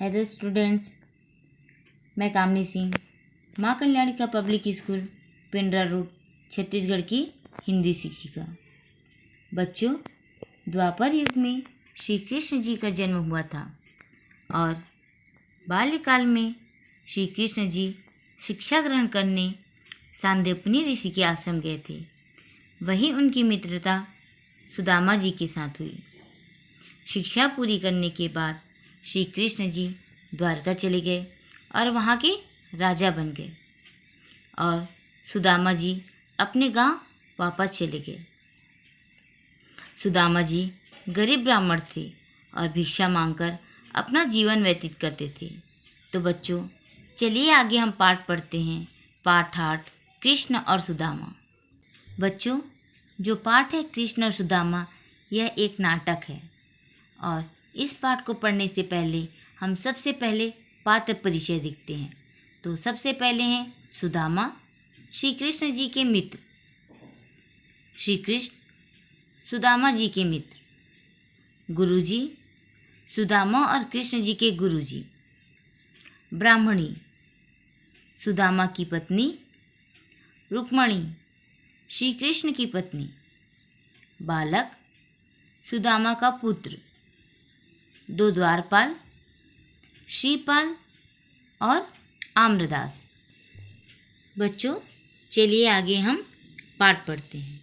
Hello students, मैं कामनी सिंह माँ कल्याणी का public school Pindra road Chhattisgarh की हिंदी शिक्षिका। बच्चों, द्वापर युग में श्री कृष्ण जी का जन्म हुआ था और बाल्यकाल में श्री कृष्ण जी शिक्षा ग्रहण करने सांदीपनि ऋषि के आश्रम गए थे। वहीं उनकी मित्रता सुदामा जी के साथ हुई। शिक्षा पूरी करने के बाद श्री कृष्ण जी द्वारका चले गए और वहाँ के राजा बन गए और सुदामा जी अपने गांव वापस चले गए। सुदामा जी गरीब ब्राह्मण थे और भिक्षा मांगकर अपना जीवन व्यतीत करते थे। तो बच्चों, चलिए आगे हम पाठ पढ़ते हैं। पाठ 8, कृष्ण और सुदामा। बच्चों, जो पाठ है कृष्ण और सुदामा, यह एक नाटक है और इस पाठ को पढ़ने से पहले हम सबसे पहले पात्र परिचय देखते हैं। तो सबसे पहले हैं सुदामा, श्री कृष्ण जी के मित्र। श्री कृष्ण सुदामा जी के मित्र। गुरुजी, सुदामा और कृष्ण जी के गुरुजी। ब्राह्मणी, सुदामा की पत्नी। रुक्मणी, श्री कृष्ण की पत्नी। बालक, सुदामा का पुत्र। 2 द्वारपाल, श्रीपाल और आम्रदास। बच्चों, चलिए आगे हम पाठ पढ़ते हैं।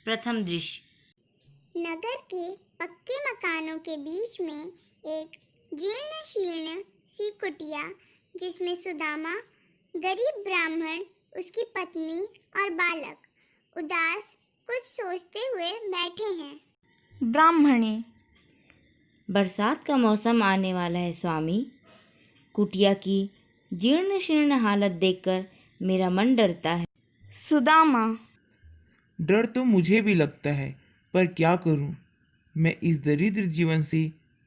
प्रथम दृश्य। नगर के पक्के मकानों के बीच में एक जीर्ण शीर्ण सी कुटिया, जिसमें सुदामा, गरीब ब्राह्मण, उसकी पत्नी और बालक उदास कुछ सोचते हुए बैठे हैं। ब्राह्मणी, बरसात का मौसम आने वाला है स्वामी। कुटिया की जीर्ण शीर्ण हालत देखकर मेरा मन डरता है। सुदामा, डर तो मुझे भी लगता है, पर क्या करूं? मैं इस दरिद्र जीवन से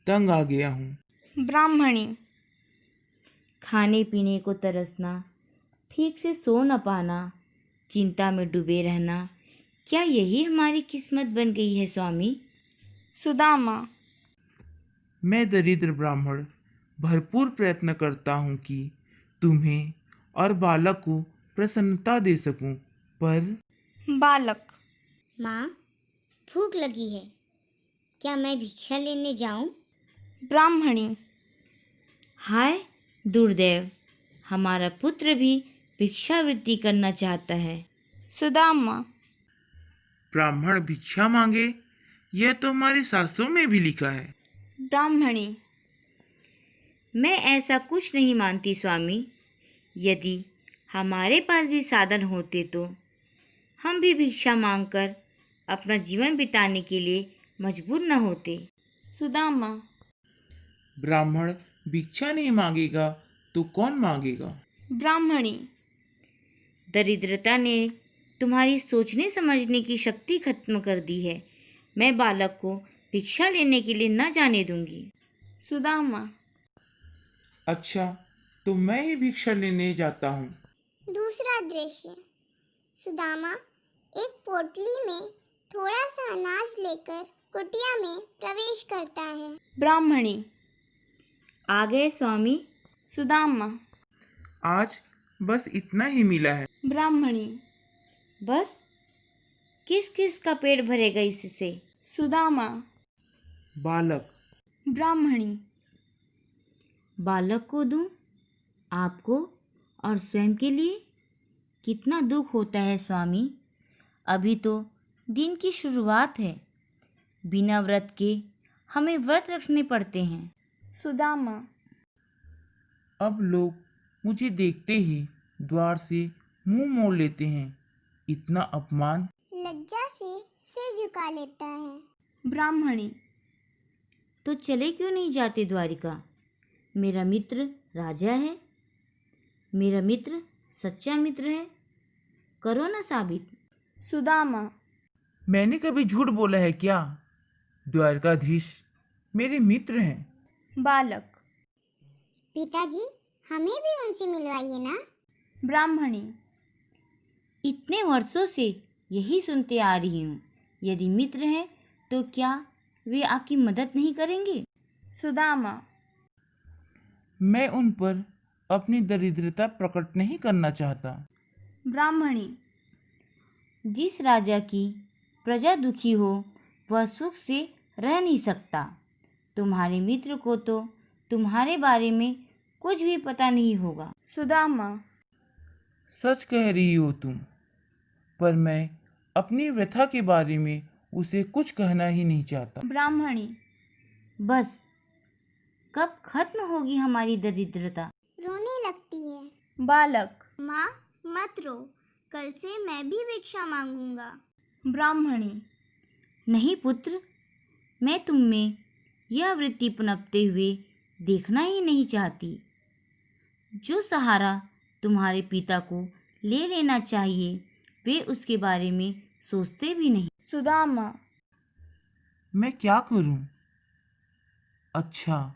तंग आ गया हूं। ब्राह्मणी, खाने पीने को तरसना, ठीक से सो न पाना, चिंता में डूबे रहना, क्या यही हमारी किस्मत बन गई है स्वामी? सुदामा, मैं दरिद्र ब्राह्मण भरपूर प्रयत्न करता हूं कि तुम्हें और बालक को प्रसन्नता दे सकूं, पर बालक, माँ, भूख लगी है, क्या मैं भिक्षा लेने जाऊं? ब्राह्मणी, हाय दुर्दैव, हमारा पुत्र भी भिक्षावृत्ति करना चाहता है। सुदामा, ब्राह्मण भिक्षा मांगे, यह तो हमारे शास्त्रों में भी लिखा है। ब्राह्मणी, मैं ऐसा कुछ नहीं मानती स्वामी। यदि हमारे पास भी साधन होते तो हम भी भिक्षा मांगकर अपना जीवन बिताने के लिए मजबूर न होते। सुदामा, ब्राह्मण भिक्षा नहीं मांगेगा तो कौन मांगेगा? ब्राह्मणी, दरिद्रता ने तुम्हारी सोचने समझने की शक्ति खत्म कर दी है। मैं बालक को भिक्षा लेने के लिए न जाने दूंगी। सुदामा, अच्छा, तो मैं ही भिक्षा लेने जाता हूँ। दूसरा दृश्य। सुदामा एक पोटली में थोड़ा सा अनाज लेकर कुटिया में प्रवेश करता है। ब्राह्मणी, आ गए स्वामी। सुदामा, आज बस इतना ही मिला है। ब्राह्मणी, बस? किस किस का पेट भरेगा इससे? सुदामा, बालक, ब्राह्मणी, बालक को दूं? आपको और स्वयं के लिए? कितना दुख होता है स्वामी। अभी तो दिन की शुरुआत है। बिना व्रत के हमें व्रत रखने पड़ते हैं। सुदामा, अब लोग मुझे देखते ही द्वार से मुंह मोड़ लेते हैं। इतना अपमान। लज्जा से सिर झुका लेता है। ब्राह्मणी, तो चले क्यों नहीं जाते द्वारिका? मेरा मित्र राजा है, मेरा मित्र सच्चा मित्र है। करो ना साबित। सुदामा, मैंने कभी झूठ बोला है क्या? द्वारकाधीश मेरे मित्र हैं। बालक, पिताजी, हमें भी उनसे मिलवाइए ना। ब्राह्मणी, इतने वर्षों से यही सुनते आ रही हूँ। यदि मित्र हैं तो क्या वे आपकी मदद नहीं करेंगे? सुदामा, मैं उन पर अपनी दरिद्रता प्रकट नहीं करना चाहता। ब्राह्मणी। जिस राजा की प्रजा दुखी हो वह सुख से रह नहीं सकता। तुम्हारे मित्र को तो तुम्हारे बारे में कुछ भी पता नहीं होगा। सुदामा। सच कह रही हो तुम, पर मैं अपनी व्यथा के बारे में उसे कुछ कहना ही नहीं चाहता। ब्राह्मणी। बस कब खत्म होगी हमारी दरिद्रता? रोने लगती है। बालक। माँ मत रो, कल से मैं भी भिक्षा मांगूंगा। ब्राह्मणी। नहीं पुत्र, मैं तुम में यह वृत्ति पनपते हुए देखना ही नहीं चाहती। जो सहारा तुम्हारे पिता को ले लेना चाहिए वे उसके बारे में सोचते भी नहीं। सुदामा। मैं क्या करूं? अच्छा,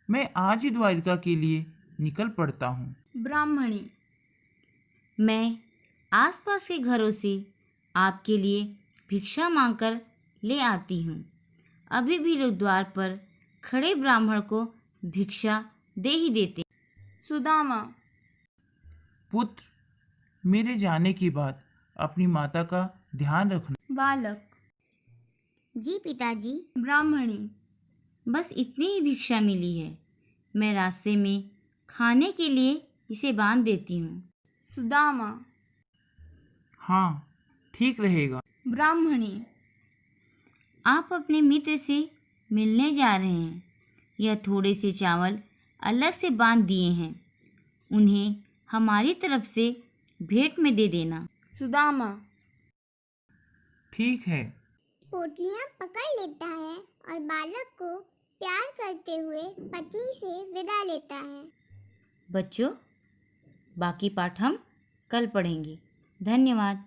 मैं आज ही द्वारिका के लिए निकल पड़ता हूं। ब्राह्मणी। मैं आसपास के घरों से आपके लिए भिक्षा मांगकर ले आती हूँ। अभी भी लोग द्वार पर खड़े ब्राह्मण को भिक्षा दे ही देते। सुदामा। पुत्र, मेरे जाने के बाद अपनी माता का ध्यान रखना। बालक। जी पिताजी। ब्राह्मणी। बस इतनी ही भिक्षा मिली है। मैं रास्ते में खाने के लिए इसे बांध देती हूँ। सुदामा। हाँ, ठीक रहेगा। ब्राह्मणी। आप अपने मित्र से मिलने जा रहे हैं। यह थोड़े से चावल अलग से बांध दिए हैं, उन्हें हमारी तरफ से भेंट में दे देना। सुदामा। ठीक है। पोटलियाँ पकड़ लेता है और बालक को प्यार करते हुए पत्नी से विदा लेता है। बच्चों, बाकी पाठ हम कल पढ़ेंगे। धन्यवाद।